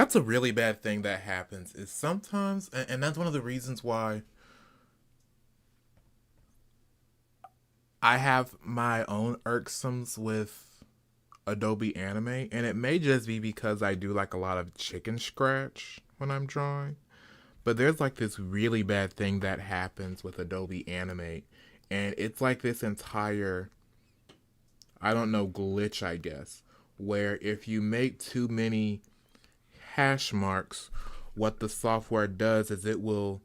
That's a really bad thing that happens is sometimes, and that's one of the reasons why I have my own irksomes with Adobe Animate, and it may just be because I do like a lot of chicken scratch when I'm drawing. But there's like this really bad thing that happens with Adobe Animate, and it's like this entire, I don't know, glitch, I guess, where if you make too many hash marks, what the software does is it will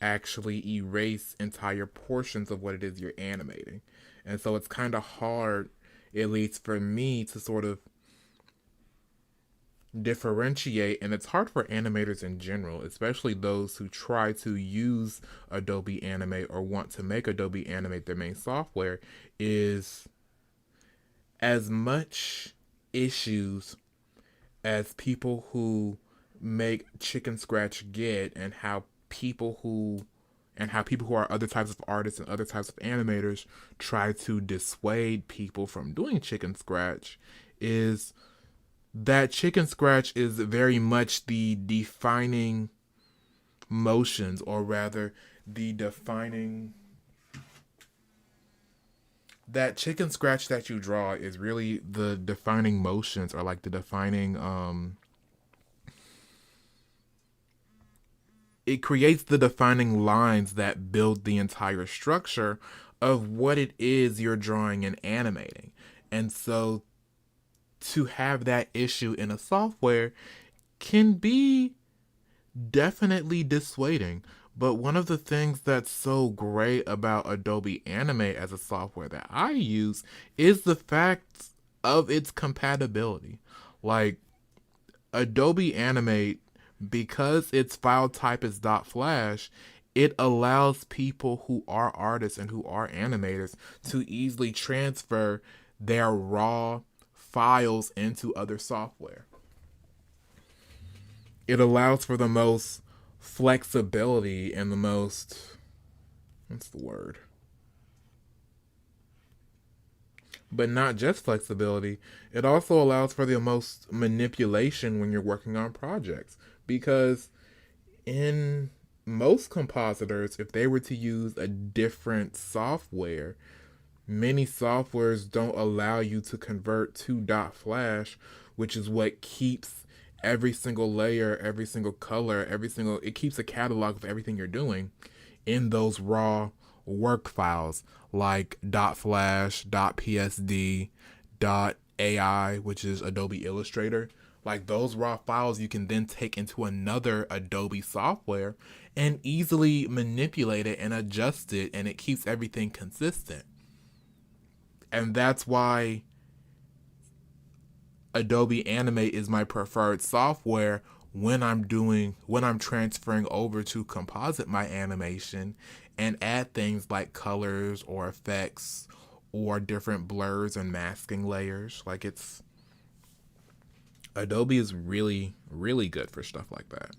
actually erase entire portions of what it is you're animating. And so it's kind of hard, at least for me, to sort of differentiate, and it's hard for animators in general, especially those who try to use Adobe Animate or want to make Adobe Animate their main software, is as much issues as people who make chicken scratch get, and how people who are other types of artists and other types of animators try to dissuade people from doing chicken scratch, is that chicken scratch is very much the defining motions, or rather the defining, that chicken scratch that you draw is really the defining motions, or like the defining it creates the defining lines that build the entire structure of what it is you're drawing and animating. And so to have that issue in a software can be definitely dissuading. But one of the things that's so great about Adobe Animate as a software that I use is the fact of its compatibility. Like, Adobe Animate, because its file type is .flash, it allows people who are artists and who are animators to easily transfer their raw files into other software. It allows for the most flexibility and the most, what's the word? But not just flexibility, it also allows for the most manipulation when you're working on projects. Because in most compositors, if they were to use a different software, many softwares don't allow you to convert to .flash, which is what keeps every single layer, every single color, it keeps a catalog of everything you're doing in those raw work files like .flash, .psd, .ai, which is Adobe Illustrator. Like, those raw files you can then take into another Adobe software and easily manipulate it and adjust it, and it keeps everything consistent. And that's why Adobe Animate is my preferred software when I'm transferring over to composite my animation and add things like colors or effects or different blurs and masking layers. Like, it's Adobe is really really good for stuff like that.